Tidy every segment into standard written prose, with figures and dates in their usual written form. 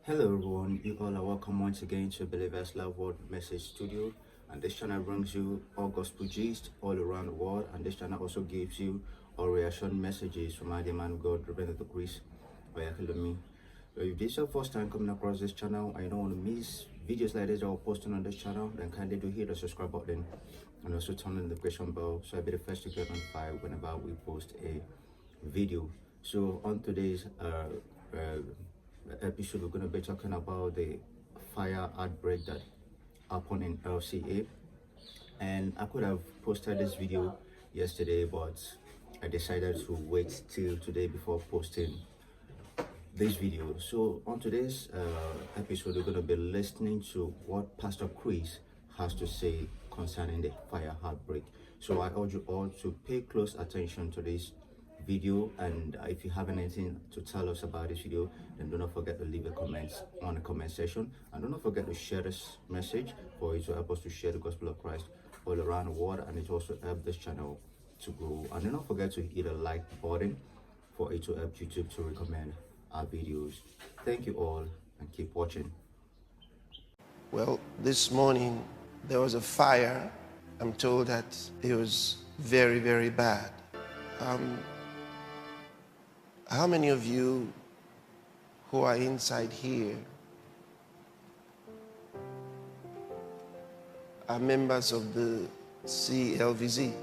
Hello everyone, you all are welcome once again to Believers Love World Message Studio, and this channel brings you all gospel gist all around the world, and this channel also gives you all reassuring messages from our man of God, Reverend Dr. Chris Oyakhilome. So if this is your first time coming across this channel and you don't want to miss videos like this that we're posting on this channel, then kindly do hit the subscribe button and also turn on the notification bell so I'll be the first to get notified whenever we post a video. So on today's episode, we're going to be talking about the fire outbreak that happened in LCA. And I could have posted this video yesterday, but I decided to wait till today before posting this video. So on today's episode, we're going to be listening to what Pastor Chris has to say concerning the fire outbreak. So I urge you all to pay close attention to this video, and if you have anything to tell us about this video, then do not forget to leave a comment on the comment section, and do not forget to share this message for it to help us to share the gospel of Christ all around the world, and it also help this channel to grow. And do not forget to hit a like button for it to help YouTube to recommend our videos. Thank you all and keep watching. Well, this morning there was a fire. I'm told that it was very, very bad. How many of you who are inside here are members of the CLVZ?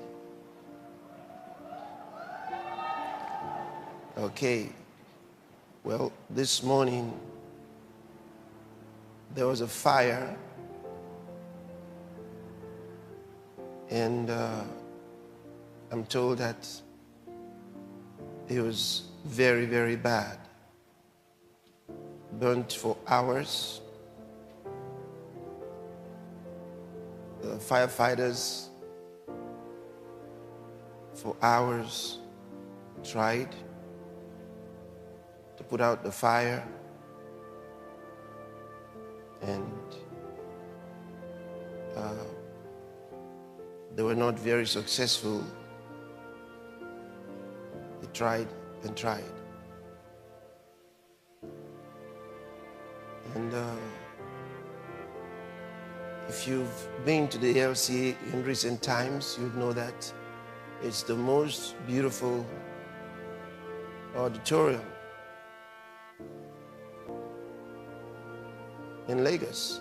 Okay. Well, this morning there was a fire, and I'm told that it was very, very bad. Burnt for hours. The firefighters for hours tried to put out the fire, and they were not very successful. They tried and tried. And if you've been to the LCA in recent times, you'd know that it's the most beautiful auditorium in Lagos.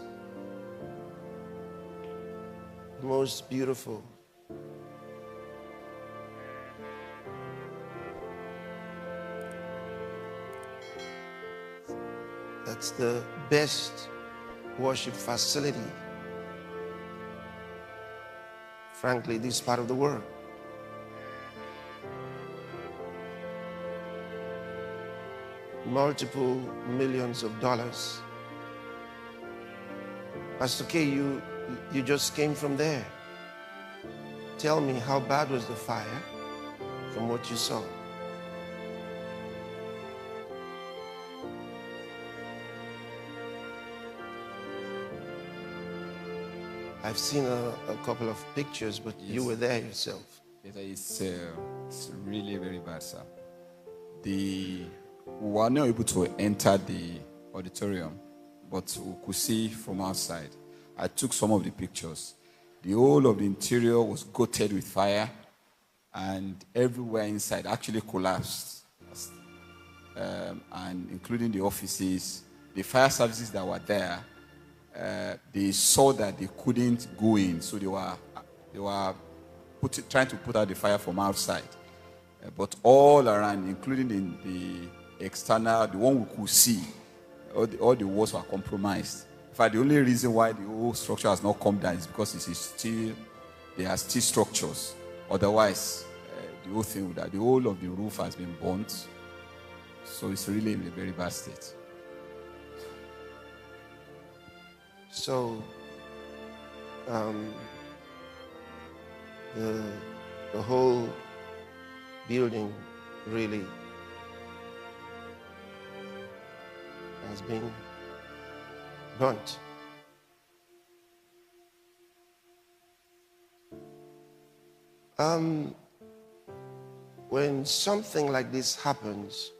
The most beautiful. That's the best worship facility, frankly, this part of the world. Multiple millions of dollars. Pastor K, you just came from there. Tell me, how bad was the fire from what you saw? I've seen a couple of pictures, but you were there yourself. It's really very bad, sir. We were not able to enter the auditorium, but we could see from outside. I took some of the pictures. The whole of the interior was coated with fire, and everywhere inside actually collapsed, and including the offices. The fire services that were there, they saw that they couldn't go in, so they were trying to put out the fire from outside. But all around, including in the external, the one we could see, all the walls were compromised. In fact, the only reason why the whole structure has not come down is because they are still structures. Otherwise, the whole thing, the whole of the roof has been burnt. So it's really in a very bad state. So, the whole building really has been burnt. When something like this happens,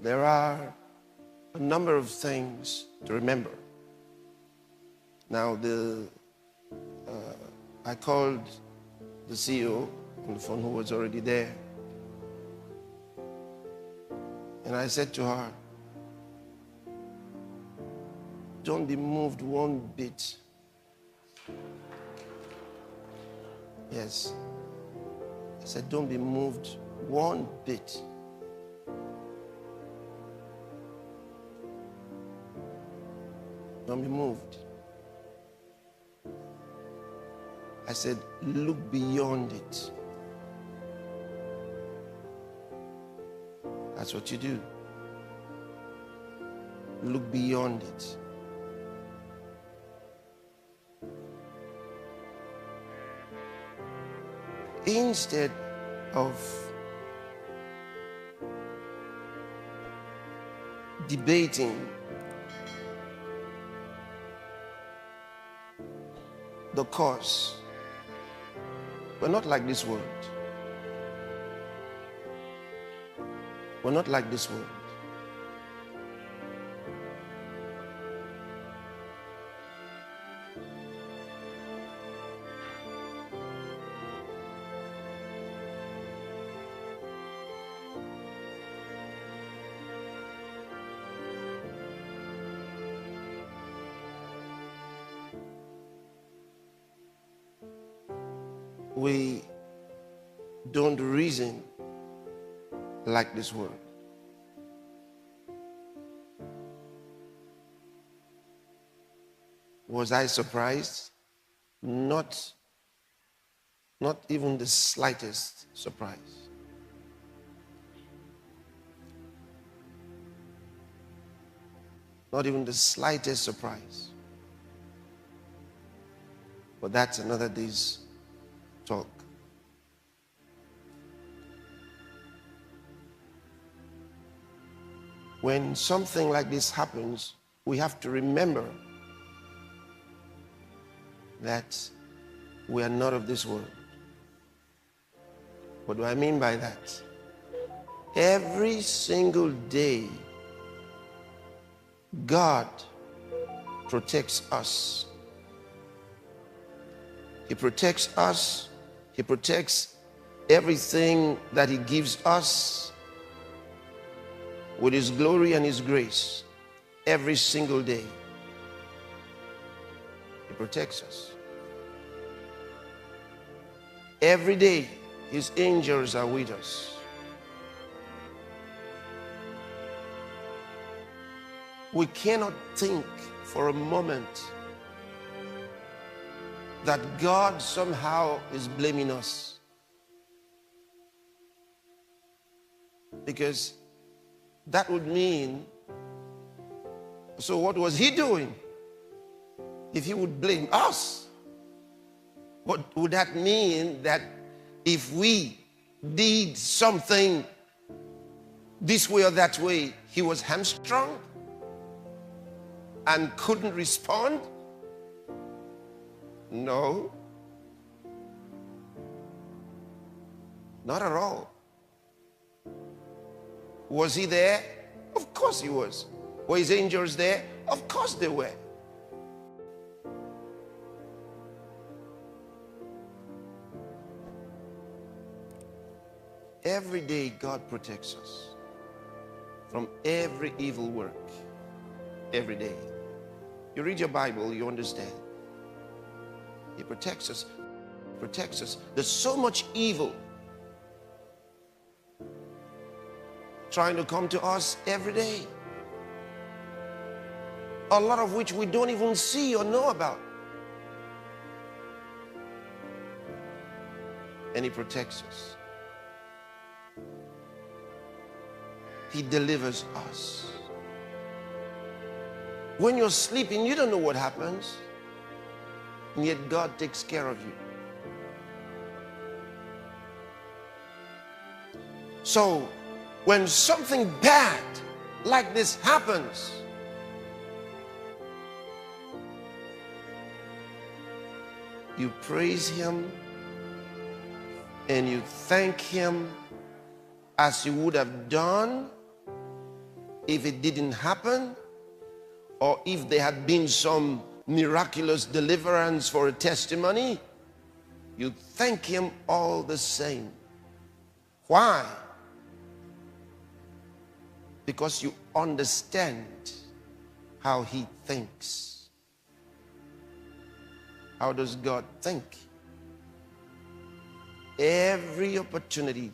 there are a number of things to remember. Now, I called the CEO on the phone, who was already there, and I said to her, don't be moved one bit. Yes. I said, don't be moved one bit. Don't be moved. I said, look beyond it. That's what you do. Look beyond it. Instead of debating the cause, we're not like this world. We're not like this world. We don't reason like this world. Was I surprised? Not even the slightest surprise. Not even the slightest surprise. But that's another day's talk. When something like this happens, we have to remember that we are not of this world. What do I mean by that? Every single day, God protects us. He protects us. He protects everything that He gives us with His glory and His grace every single day. He protects us. Every day, His angels are with us. We cannot think for a moment that God somehow is blaming us. Because that would mean, so what was He doing if He would blame us? What would that mean? That if we did something this way or that way, He was hamstrung and couldn't respond? No. Not at all. Was He there? Of course He was. Were His angels there? Of course they were. Every day God protects us from every evil work. Every day. You read your Bible, you understand. He protects us. Protects us. There's so much evil trying to come to us every day, a lot of which we don't even see or know about. And He protects us. He delivers us. When you're sleeping, you don't know what happens, and yet God takes care of you. So when something bad like this happens, you praise Him and you thank Him as you would have done if it didn't happen, or if there had been some miraculous deliverance for a testimony, you thank him all the same. Why? Because you understand how he thinks. How does God think? Every opportunity,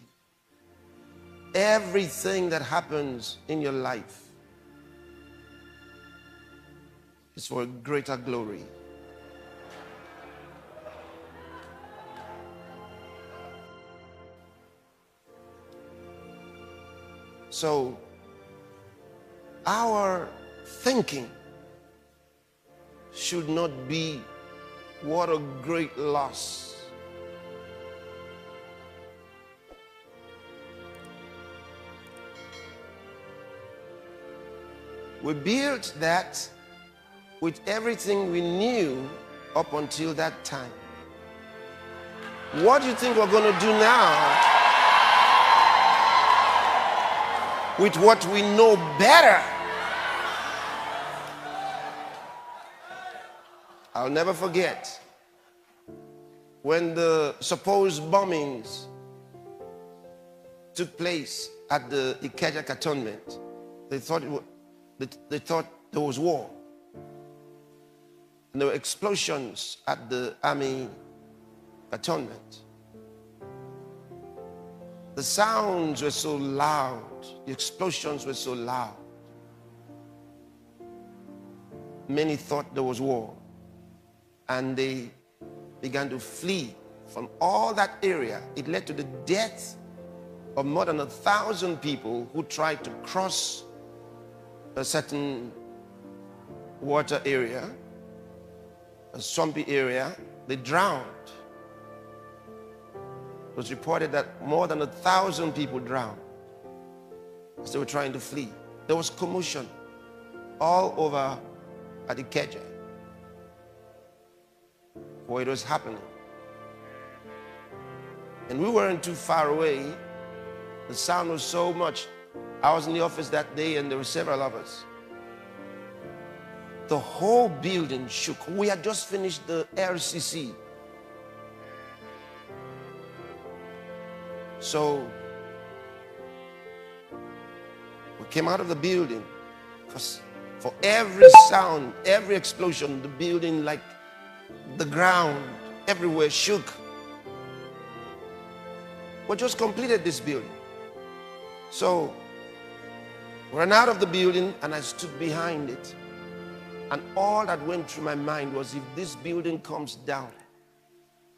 everything that happens in your life is for a greater glory. So, our thinking should not be, what a great loss. We built that with everything we knew up until that time. What do you think we're going to do now with what we know better? I'll never forget when the supposed bombings took place at the Ikeja cantonment. They thought there was war. And there were explosions at the army cantonment. The sounds were so loud, the explosions were so loud. Many thought there was war, and they began to flee from all that area. It led to the death of more than 1,000 people who tried to cross a certain water area, a swampy area. They drowned. It was reported that more than 1,000 people drowned as they were trying to flee. There was commotion all over at Ikeja where it was happening. And we weren't too far away. The sound was so much. I was in the office that day and there were several of us. The whole building shook. We had just finished the RCC. So we came out of the building, because for every sound, every explosion, the building, like the ground everywhere shook. We just completed this building. So we ran out of the building and I stood behind it. And all that went through my mind was, if this building comes down,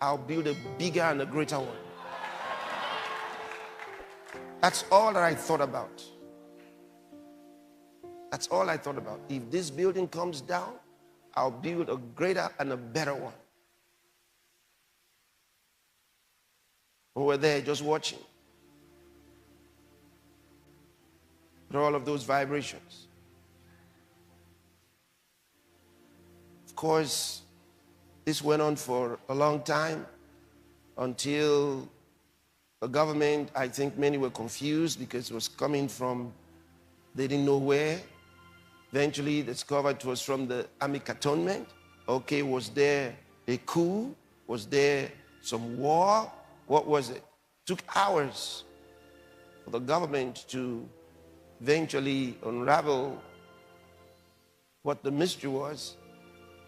I'll build a bigger and a greater one. That's all that I thought about. That's all I thought about. If this building comes down, I'll build a greater and a better one. We were there just watching. With all of those vibrations. Of course, this went on for a long time until the government, I think many were confused because it was coming from, they didn't know where. Eventually discovered it was from the army cantonment. Okay, was there a coup? Was there some war? What was it? Took hours for the government to eventually unravel what the mystery was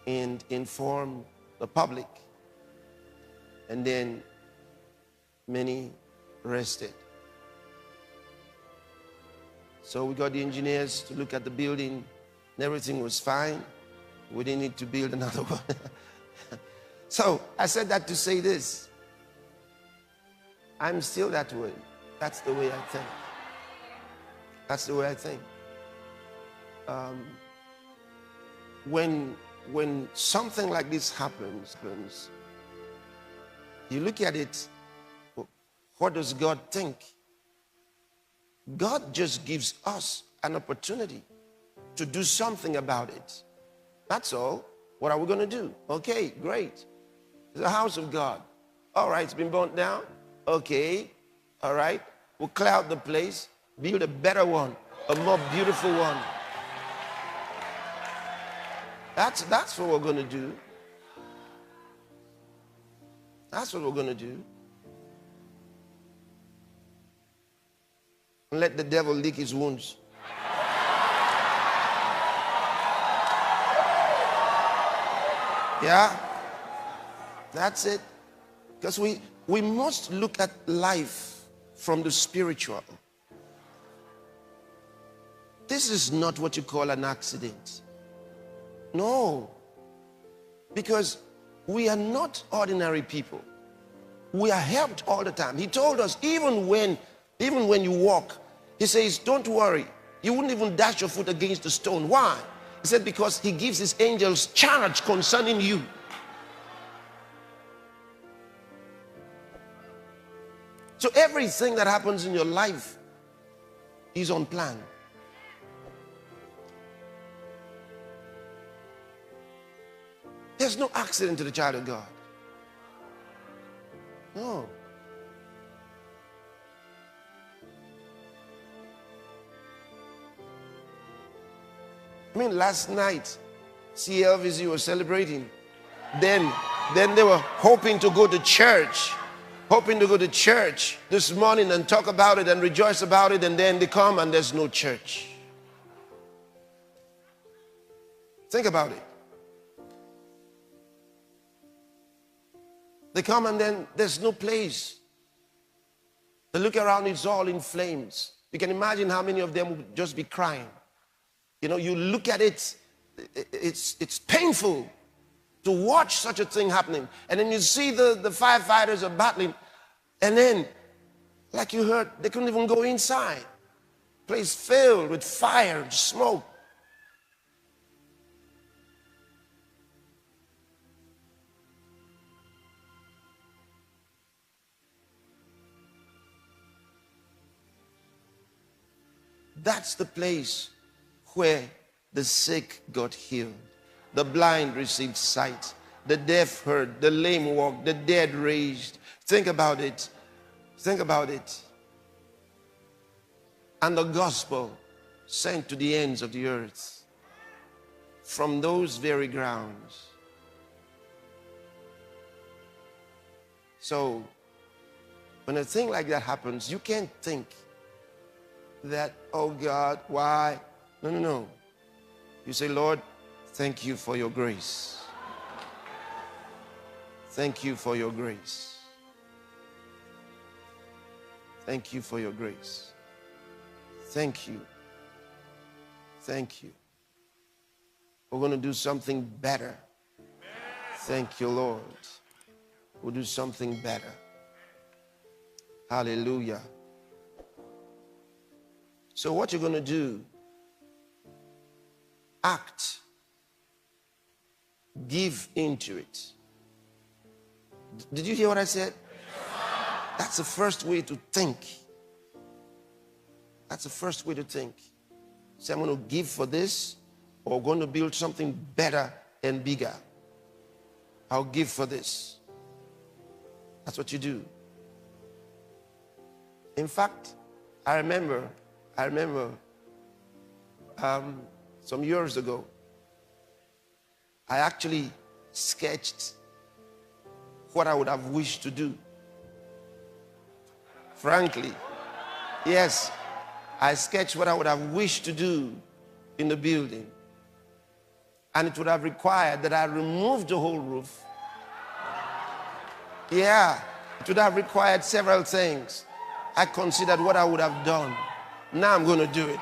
and inform the public. And then many arrested. So we got the engineers to look at the building and everything was fine. We didn't need to build another one. So I said that to say this. I'm still that way. That's the way I think. That's the way I think. When something like this happens, you look at it, what does God think? God just gives us an opportunity to do something about it. That's all. What are we going to do? Okay, great. It's the house of God. All right, it's been burnt down. Okay, all right. We'll clear out the place, build a better one. a more beautiful one. That's what we're going to do. That's what we're going to do. And let the devil lick his wounds. Yeah, that's it. Because we must look at life from the spiritual. This is not what you call an accident. No. Because we are not ordinary people. We are helped all the time. He told us, even when you walk, he says, don't worry. You wouldn't even dash your foot against a stone. Why? He said, because he gives his angels charge concerning you. So everything that happens in your life is on plan. There's no accident to the child of God. No. I mean, last night, CLVZ was celebrating. Then they were hoping to go to church. This morning and talk about it and rejoice about it, and then they come and there's no church. Think about it. They come and then there's no place. They look around, it's all in flames. You can imagine how many of them would just be crying. You know, you look at it, it's painful to watch such a thing happening. And then you see the firefighters are battling, and then, like you heard, they couldn't even go inside. Place filled with fire and smoke. That's the place where the sick got healed, the blind received sight, the deaf heard, the lame walked, the dead raised. Think about it. Think about it. And the gospel sent to the ends of the earth from those very grounds. So when a thing like that happens, you can't think that, oh God, why? No. You say, Lord, thank you for your grace. Thank you for your grace. Thank you for your grace. Thank you. Thank you. We're going to do something better. Thank you, Lord. We'll do something better. Hallelujah. So what you're going to do, act, give into it. Did you hear what I said? That's the first way to think. That's the first way to think. Say, I'm going to give for this, or going to build something better and bigger. I'll give for this. That's what you do. In fact, I remember some years ago, I actually sketched what I would have wished to do. Frankly, yes, I sketched what I would have wished to do in the building. And it would have required that I remove the whole roof. Yeah, it would have required several things. I considered what I would have done. Now I'm going to do it.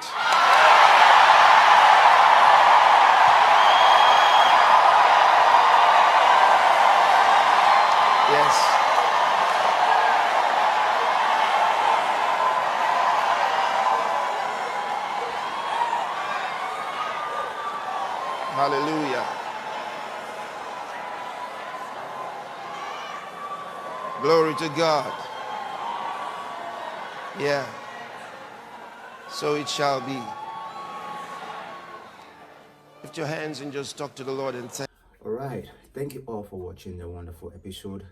Yes. Hallelujah. Glory to God. Yeah. So it shall be. Lift your hands and just talk to the Lord and thank. All right, thank you all for watching the wonderful episode.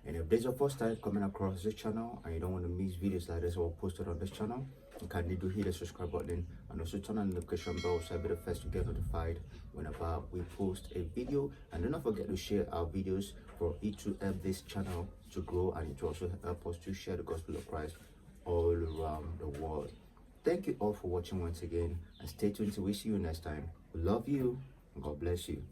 And if this is your first time coming across this channel and you don't want to miss videos like this or posted on this channel, kindly do hit the subscribe button and also turn on the notification bell so I'll be the first to get notified whenever we post a video. And do not forget to share our videos for it to help this channel to grow, and it will also help us to share the gospel of Christ all around the world. Thank you all for watching once again, and stay tuned till we see you next time. We love you, and God bless you.